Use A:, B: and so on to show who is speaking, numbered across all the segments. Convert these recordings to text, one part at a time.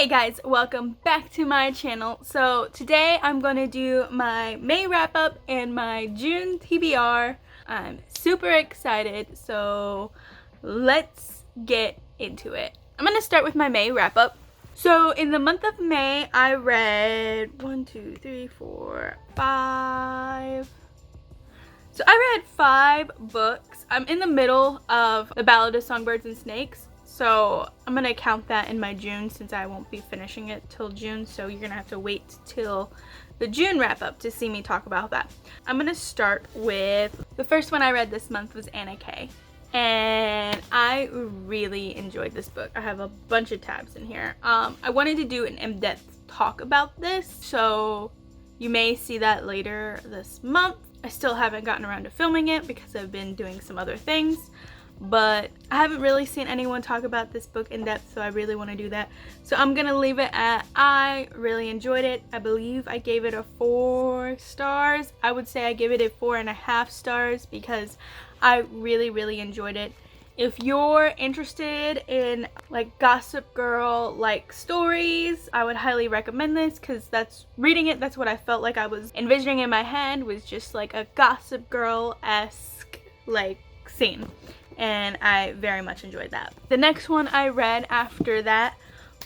A: Hey guys, welcome back to my channel. So today I'm going to do my May wrap up and my June TBR. I'm super excited, so let's get into it. I'm going to start with my May wrap up. So in the month of May, I read 5. So I read 5 books. I'm in the middle of The Ballad of Songbirds and Snakes. So I'm going to count that in my June since I won't be finishing it till June. So you're going to have to wait till the June wrap up to see me talk about that. I'm going to start with the first one I read this month was Anna K. And I really enjoyed this book. I have a bunch of tabs in here. I wanted to do an in-depth talk about this. So you may see that later this month. I still haven't gotten around to filming it because I've been doing some other things. But I haven't really seen anyone talk about this book in depth, so I really want to do that. So I'm gonna leave it at I really enjoyed it. I believe I gave it a 4 stars. I would say I give it a 4.5 stars because I really enjoyed it. If you're interested in like Gossip Girl like stories, I would highly recommend this because that's what I felt like I was envisioning in my head, was just like a Gossip Girl-esque like scene. And I very much enjoyed that. The next one I read after that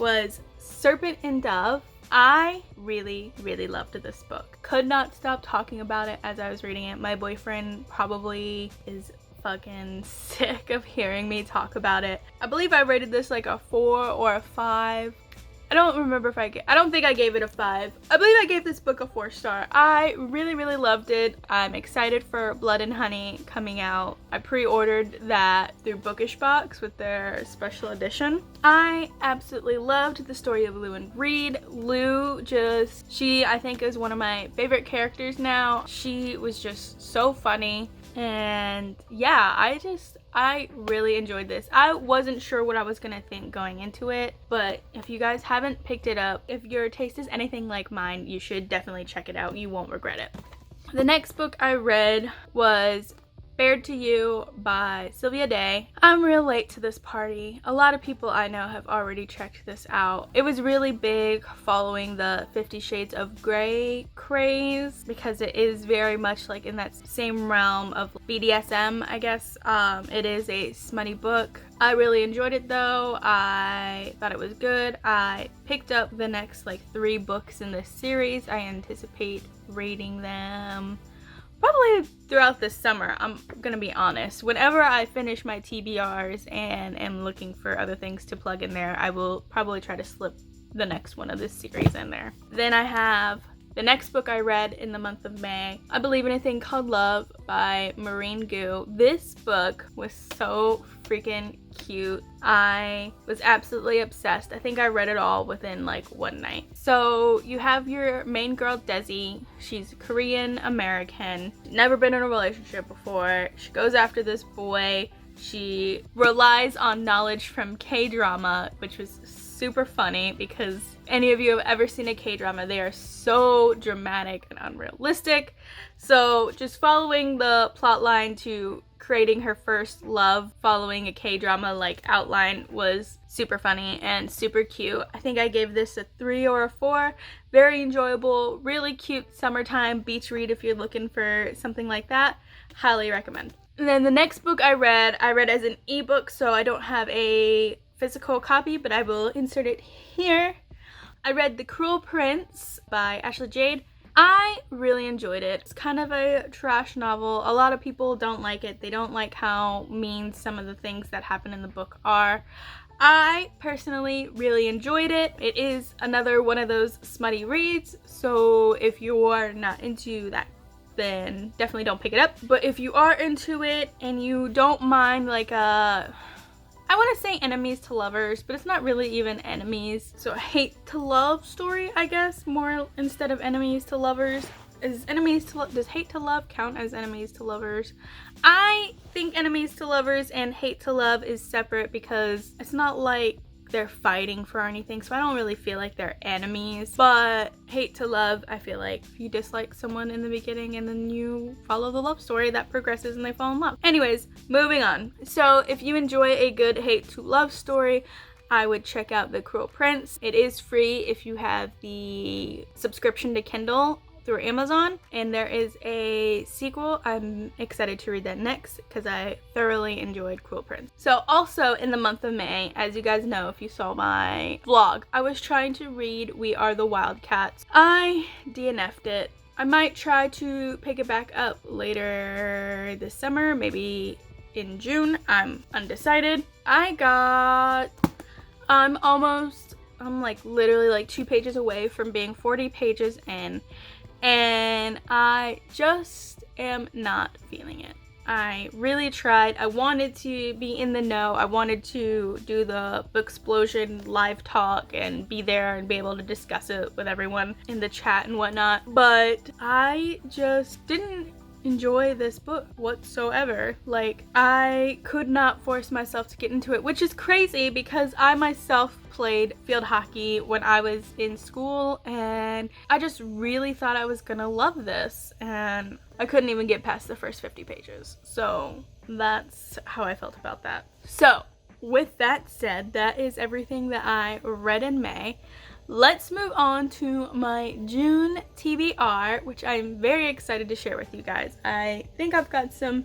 A: was Serpent and Dove. I really loved this book. Could not stop talking about it as I was reading it. My boyfriend probably is fucking sick of hearing me talk about it. I believe I rated this like a 4 or a 5. I don't remember if I don't think I gave it a 5. I believe I gave this book a 4 star. I really loved it. I'm excited for Blood and Honey coming out. I pre-ordered that through Bookish Box with their special edition. I absolutely loved the story of Lou and Reed. Lou she I think is one of my favorite characters now. She was just so funny. And yeah, I really enjoyed this. I wasn't sure what I was gonna think going into it, but if you guys haven't picked it up, if your taste is anything like mine, you should definitely check it out. You won't regret it. The next book I read was Bared to You by Sylvia Day. I'm real late to this party. A lot of people I know have already checked this out. It was really big following the 50 Shades of Grey craze because it is very much like in that same realm of BDSM, I guess. It is a smutty book. I really enjoyed it though. I thought it was good. I picked up the next like 3 books in this series. I anticipate reading them probably throughout the summer. I'm gonna be honest. Whenever I finish my TBRs and am looking for other things to plug in there, I will probably try to slip the next one of this series in there. Then I have the next book I read in the month of May, I Believe in a Thing Called Love by Maureen Gu. This book was so freaking cute. I was absolutely obsessed. I think I read it all within like one night. So you have your main girl Desi. She's Korean American, never been in a relationship before. She goes after this boy. She relies on knowledge from K-drama, which was super funny because any of you have ever seen a K-drama, they are so dramatic and unrealistic. So just following the plot line to creating her first love following a K-drama like outline was super funny and super cute. I think I gave this a 3 or a 4. Very enjoyable, really cute summertime beach read if you're looking for something like that. Highly recommend. And then the next book I read as an ebook, so I don't have a physical copy, but I will insert it here. I read The Cruel Prince by Ashley Jade. I really enjoyed it. It's kind of a trash novel. A lot of people don't like it. They don't like how mean some of the things that happen in the book are. I personally really enjoyed it. It is another one of those smutty reads, so if you are not into that, then definitely don't pick it up. But if you are into it and you don't mind like I want to say enemies to lovers, but it's not really even enemies. So a hate to love story, I guess, more instead of enemies to lovers. Does hate to love count as enemies to lovers? I think enemies to lovers and hate to love is separate because it's not like they're fighting for anything, so I don't really feel like they're enemies. But hate to love, I feel like if you dislike someone in the beginning and then you follow the love story that progresses and they fall in love. Anyways, moving on. So if you enjoy a good hate to love story, I would check out The Cruel Prince. It is free if you have the subscription to Kindle through Amazon, and there is a sequel. I'm excited to read that next because I thoroughly enjoyed Cruel Prince. So also in the month of May, as you guys know if you saw my vlog, I was trying to read We Are the Wildcats. I DNF'd it. I might try to pick it back up later this summer, maybe in June. I'm undecided. I'm like literally like 2 pages away from being 40 pages in, and I just am not feeling it. I really tried. I wanted to be in the know. I wanted to do the Booksplosion live talk and be there and be able to discuss it with everyone in the chat and whatnot, but I just didn't enjoy this book whatsoever. Like, I could not force myself to get into it, which is crazy because I myself played field hockey when I was in school, and I just really thought I was gonna love this, and I couldn't even get past the first 50 pages. So that's how I felt about that. So with that said, that is everything that I read in May. Let's move on to my June TBR, which I'm very excited to share with you guys. I think I've got some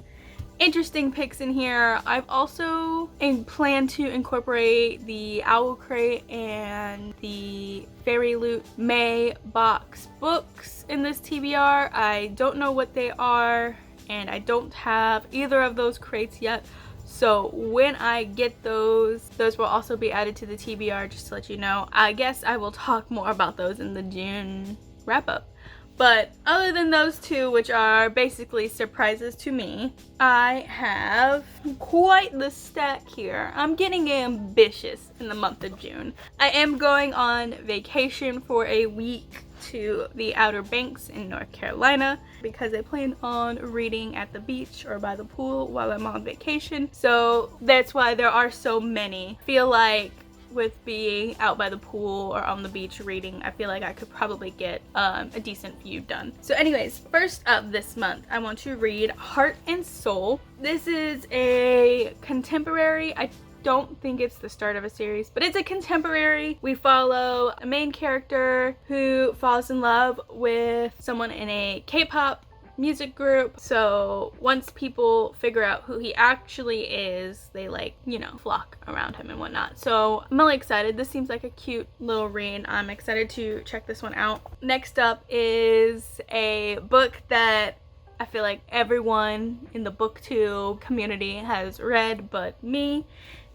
A: interesting picks in here. I've also planned to incorporate the Owl Crate and the Fairy Loot May box books in this TBR. I don't know what they are, and I don't have either of those crates yet. So when I get those will also be added to the TBR, just to let you know. I guess I will talk more about those in the June wrap up. But other than those two, which are basically surprises to me, I have quite the stack here. I'm getting ambitious in the month of June. I am going on vacation for a week to the Outer Banks in North Carolina because I plan on reading at the beach or by the pool while I'm on vacation. So that's why there are so many. I feel like with being out by the pool or on the beach reading, I feel like I could probably get a decent few done. So anyways, first up this month, I want to read Heart and Soul. This is a contemporary. I don't think it's the start of a series, but it's a contemporary. We follow a main character who falls in love with someone in a K-pop music group. So once people figure out who he actually is, they like, you know, flock around him and whatnot. So I'm really excited. This seems like a cute little read. I'm excited to check this one out. Next up is a book that I feel like everyone in the booktube community has read but me,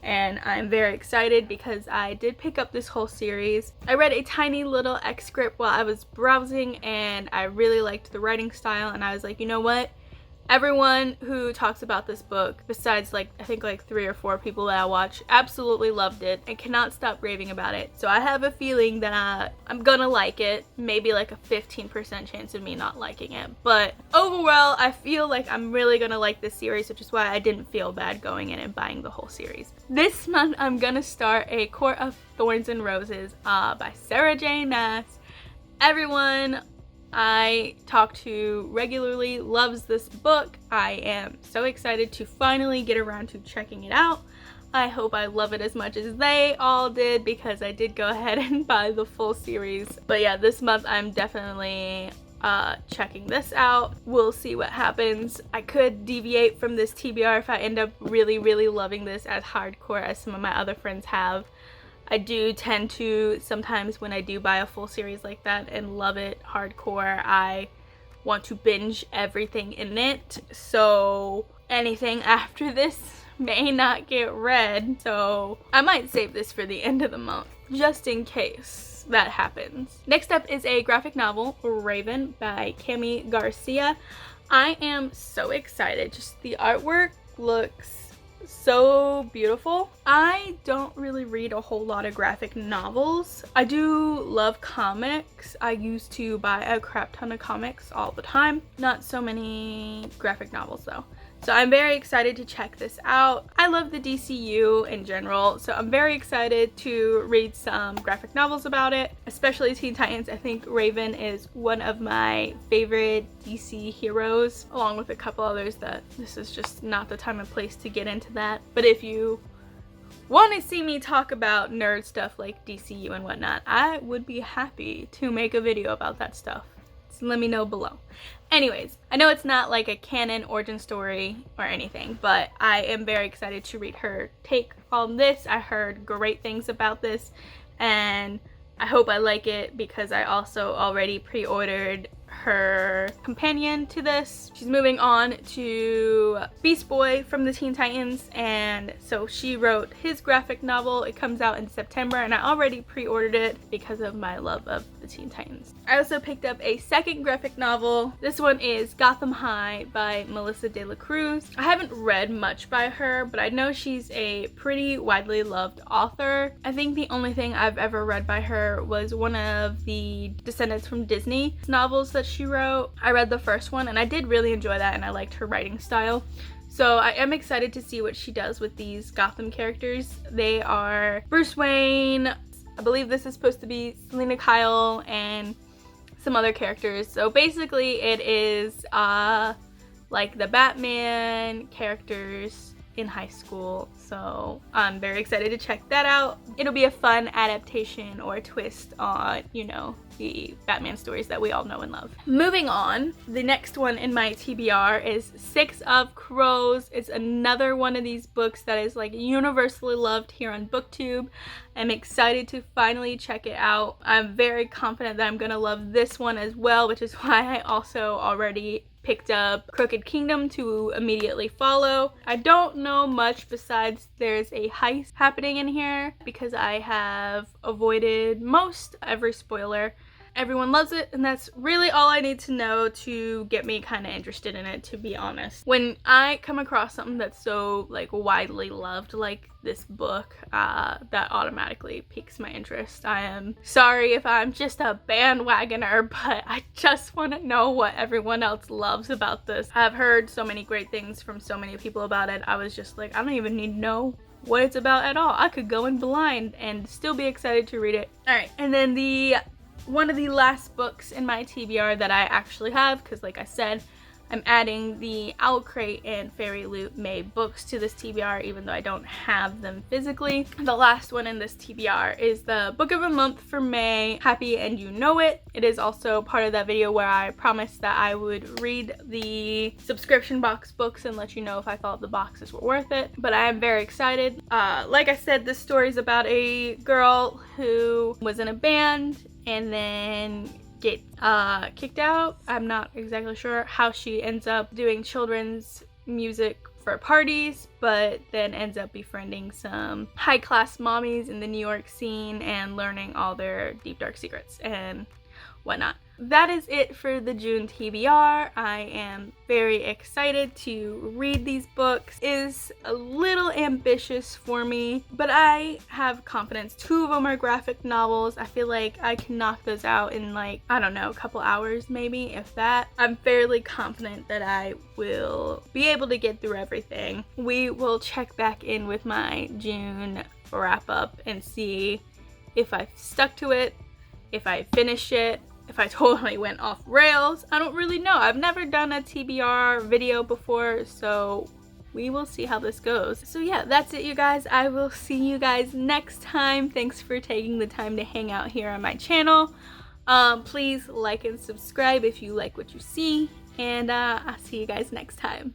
A: and I'm very excited because I did pick up this whole series. I read a tiny little excerpt while I was browsing, and I really liked the writing style, and I was like, you know what? Everyone who talks about this book, besides like I think like 3 or 4 people that I watch, absolutely loved it and cannot stop raving about it. So I have a feeling that I'm gonna like it. Maybe like a 15% chance of me not liking it, but overall I feel like I'm really gonna like this series, which is why I didn't feel bad going in and buying the whole series. This month I'm gonna start A Court of Thorns and Roses by Sarah J. Maas. Everyone I talk to regularly loves this book. I am so excited to finally get around to checking it out. I hope I love it as much as they all did because I did go ahead and buy the full series. But yeah, this month I'm definitely checking this out. We'll see what happens. I could deviate from this TBR if I end up really loving this as hardcore as some of my other friends have. I do tend to, sometimes when I do buy a full series like that and love it hardcore, I want to binge everything in it. So anything after this may not get read. So I might save this for the end of the month, just in case that happens. Next up is a graphic novel, Raven by Cami Garcia. I am so excited. Just the artwork looks so beautiful. I don't really read a whole lot of graphic novels. I do love comics. I used to buy a crap ton of comics all the time. Not so many graphic novels though. So I'm very excited to check this out. I love the DCU in general, so I'm very excited to read some graphic novels about it, especially Teen Titans. I think Raven is one of my favorite DC heroes, along with a couple others that this is just not the time and place to get into that. But if you want to see me talk about nerd stuff like DCU and whatnot, I would be happy to make a video about that stuff. So let me know below. Anyways, I know it's not like a canon origin story or anything, but I am very excited to read her take on this. I heard great things about this, and I hope I like it because I also already pre-ordered her companion to this. She's moving on to Beast Boy from the Teen Titans, and so she wrote his graphic novel. It comes out in September, and I already pre-ordered it because of my love of the Teen Titans. I also picked up a second graphic novel. This one is Gotham High by Melissa De La Cruz. I haven't read much by her, but I know she's a pretty widely loved author. I think the only thing I've ever read by her was one of the Descendants from Disney novels that she wrote. I read the first one and I did really enjoy that, and I liked her writing style. So I am excited to see what she does with these Gotham characters. They are Bruce Wayne, I believe this is supposed to be Selena Kyle, and some other characters. So basically it is like the Batman characters in high school. So I'm very excited to check that out. It'll be a fun adaptation or twist on, you know, the Batman stories that we all know and love. Moving on, the next one in my TBR is Six of Crows. It's another one of these books that is like universally loved here on BookTube. I'm excited to finally check it out. I'm very confident that I'm gonna love this one as well, which is why I also already picked up Crooked Kingdom to immediately follow. I don't know much besides there's a heist happening in here because I have avoided most every spoiler. Everyone loves it, and that's really all I need to know to get me kind of interested in it, to be honest. When I come across something that's so like widely loved like this book, that automatically piques my interest. I am sorry if I'm just a bandwagoner, but I just want to know what everyone else loves about this. I've heard so many great things from so many people about it. I was just like, I don't even need to know what it's about at all. I could go in blind and still be excited to read it. Alright, and then one of the last books in my TBR that I actually have, because like I said, I'm adding the Owl Crate and Fairy Loot May books to this TBR even though I don't have them physically. The last one in this TBR is the book of the month for May, Happy and You Know It. It is also part of that video where I promised that I would read the subscription box books and let you know if I thought the boxes were worth it. But I am very excited. Like I said, this story is about a girl who was in a band and then get kicked out. I'm not exactly sure how she ends up doing children's music for parties, but then ends up befriending some high-class mommies in the New York scene and learning all their deep dark secrets and whatnot. That is it for the June TBR. I am very excited to read these books. It is a little ambitious for me, but I have confidence. 2 of them are graphic novels. I feel like I can knock those out in like, I don't know, a couple hours maybe, if that. I'm fairly confident that I will be able to get through everything. We will check back in with my June wrap up and see if I've stuck to it, if I finished it, if I totally went off rails. I don't really know. I've never done a TBR video before, so we will see how this goes. So yeah, that's it, you guys. I will see you guys next time. Thanks for taking the time to hang out here on my channel. Please like and subscribe if you like what you see, and I'll see you guys next time.